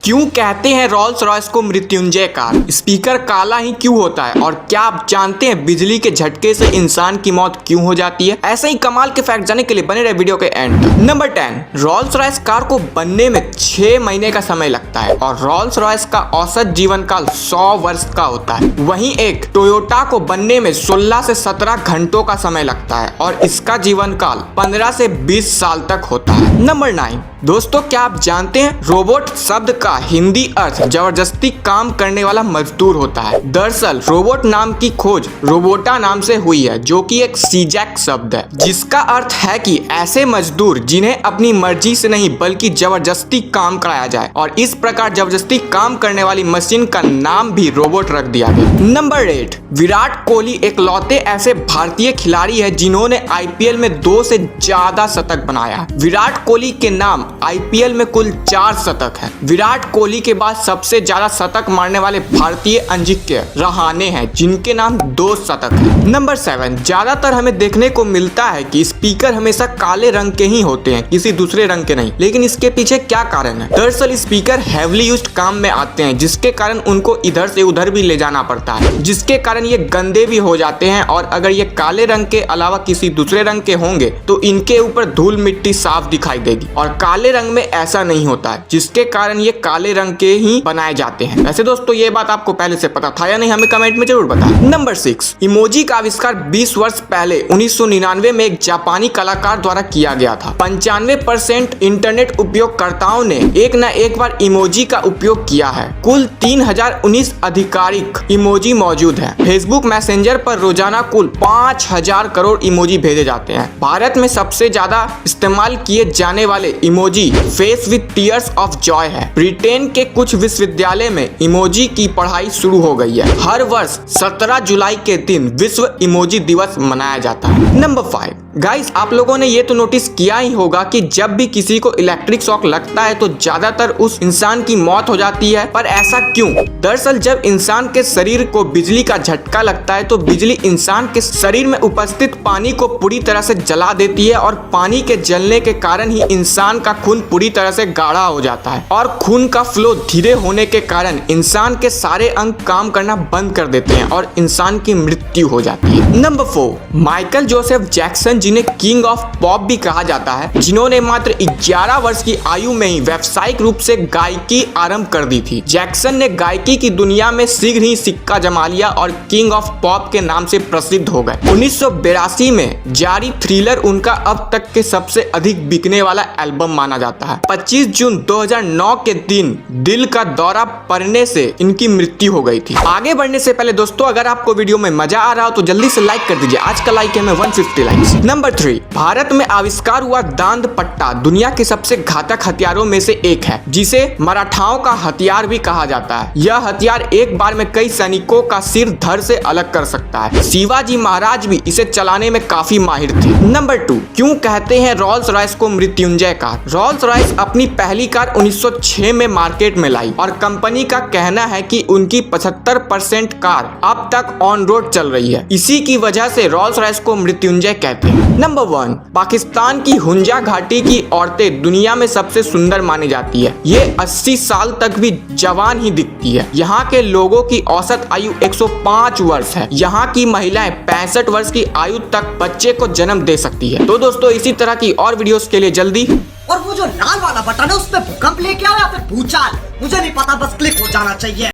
क्यों कहते हैं रोल्स रॉयस को मृत्युंजय कार? स्पीकर काला ही क्यों होता है? और क्या आप जानते हैं बिजली के झटके से इंसान की मौत क्यों हो जाती है? ऐसे ही कमाल के फैक्ट जानने के लिए बने रहे वीडियो के एंड तक। नंबर 10, रोल्स रॉयस कार को बनने में 6 महीने का समय लगता है और रोल्स रॉयस का औसत जीवन काल 100 वर्ष का होता है। वहीं एक टोयोटा को बनने में 16 से 17 घंटों का समय लगता है और इसका जीवन काल 15 से 20 साल तक होता है। नंबर 9, दोस्तों क्या आप जानते हैं रोबोट शब्द का हिंदी अर्थ जबरदस्ती काम करने वाला मजदूर होता है। दरअसल रोबोट नाम की खोज रोबोटा नाम से हुई है, जो कि एक सीजैक शब्द है, जिसका अर्थ है कि ऐसे मजदूर जिन्हें अपनी मर्जी से नहीं बल्कि जबरदस्ती काम कराया जाए, और इस प्रकार जबरदस्ती काम करने वाली मशीन का नाम भी रोबोट रख दिया गया। नंबर 8, विराट कोहली एकलौते ऐसे भारतीय खिलाड़ी है जिन्होंने आईपीएल में 2 से ज्यादा शतक बनाया। विराट कोहली के नाम आईपीएल में कुल 4 शतक है। विराट कोहली के बाद सबसे ज्यादा शतक मारने वाले भारतीय अजिंक्य रहाणे हैं, जिनके नाम 2 शतक है। नंबर 7, ज्यादातर हमें देखने को मिलता है कि स्पीकर हमेशा काले रंग के ही होते हैं, किसी दूसरे रंग के नहीं। लेकिन इसके पीछे क्या कारण है? दरअसल स्पीकर हेवली यूज्ड काम में आते हैं, जिसके कारण उनको इधर से उधर भी ले जाना पड़ता है, जिसके कारण ये गंदे भी हो जाते हैं। और अगर ये काले रंग के अलावा किसी दूसरे रंग के होंगे तो इनके ऊपर धूल मिट्टी साफ दिखाई देगी, और काले रंग में ऐसा नहीं होता है, जिसके कारण ये काले रंग के ही बनाए जाते हैं। वैसे दोस्तों ये बात आपको पहले से पता था या नहीं, हमें कमेंट में जरूर बताएं। नंबर 6, इमोजी का आविष्कार 20 वर्ष पहले 1999 में एक जापानी कलाकार द्वारा किया गया था। 95% इंटरनेट उपयोगकर्ताओं ने एक न एक बार इमोजी का उपयोग किया है। कुल 3019 आधिकारिक इमोजी मौजूद है। फेसबुक मैसेंजर पर रोजाना कुल 5000 करोड़ इमोजी भेजे जाते हैं। भारत में सबसे ज्यादा इस्तेमाल किए जाने वाले emoji face with tears of Joy है। ब्रिटेन के कुछ विश्वविद्यालय में इमोजी की पढ़ाई शुरू हो गई है। हर वर्ष 17 जुलाई के दिन विश्व इमोजी दिवस मनाया जाता है। नंबर 5, गाइस आप लोगों ने ये तो नोटिस किया ही होगा कि जब भी किसी को इलेक्ट्रिक शॉक लगता है तो ज्यादातर उस इंसान की मौत हो जाती है। पर ऐसा क्यों? दरअसल जब इंसान के शरीर को बिजली का झटका लगता है तो बिजली इंसान के शरीर में उपस्थित पानी को पूरी तरह से जला देती है, और पानी के जलने के कारण ही इंसान का खून पूरी तरह से गाढ़ा हो जाता है, और खून का फ्लो धीरे होने के कारण इंसान के सारे अंग काम करना बंद कर देते हैं और इंसान की मृत्यु हो जाती है। नंबर 4, माइकल जोसेफ जैक्सन, जिन्हें किंग ऑफ पॉप भी कहा जाता है, जिन्होंने मात्र 11 वर्ष की आयु में ही व्यावसायिक रूप से गायकी आरंभ कर दी थी। जैक्सन ने गायकी की दुनिया में शीघ्र ही सिक्का जमा लिया और किंग ऑफ पॉप के नाम से प्रसिद्ध हो गए। 1982 में जारी थ्रिलर उनका अब तक के सबसे अधिक बिकने वाला एल्बम माना जाता है। 25 जून 2009 के दिन दिल का दौरा पड़ने से इनकी मृत्यु हो गई थी। आगे बढ़ने से पहले दोस्तों अगर आपको वीडियो में मजा आ रहा हो तो जल्दी से लाइक कर दीजिए। आज का लाइक है हमें 150 लाइक्स। नंबर 3, भारत में आविष्कार हुआ दांत पट्टा दुनिया के सबसे घातक हथियारों में से एक है, जिसे मराठाओं का हथियार भी कहा जाता है। यह हथियार एक बार में कई सैनिकों का सिर धड़ से अलग कर सकता है। शिवाजी महाराज भी इसे चलाने में काफी माहिर थे। नंबर 2, क्यों कहते हैं रोल्स रॉयस को मृत्युंजय कार? रोल्स रॉयस अपनी पहली कार 1906 में मार्केट में लाई, और कंपनी का कहना है कि उनकी 75% कार अब तक ऑन रोड चल रही है। इसी की वजह से रोल्स रॉयस को मृत्युंजय कहते हैं। नंबर 1, पाकिस्तान की हुंजा घाटी की औरतें दुनिया में सबसे सुंदर मानी जाती है। ये 80 साल तक भी जवान ही दिखती है। यहाँ के लोगों की औसत आयु 105 वर्ष है। यहाँ की महिलाएं 65 वर्ष की आयु तक बच्चे को जन्म दे सकती है। तो दोस्तों इसी तरह की और वीडियोस के लिए जल्दी, और वो जो लाल वाला बटन है उस पे भूकंप लेके आओ या फिर भूचाल, मुझे नहीं पता, बस क्लिक हो जाना चाहिए।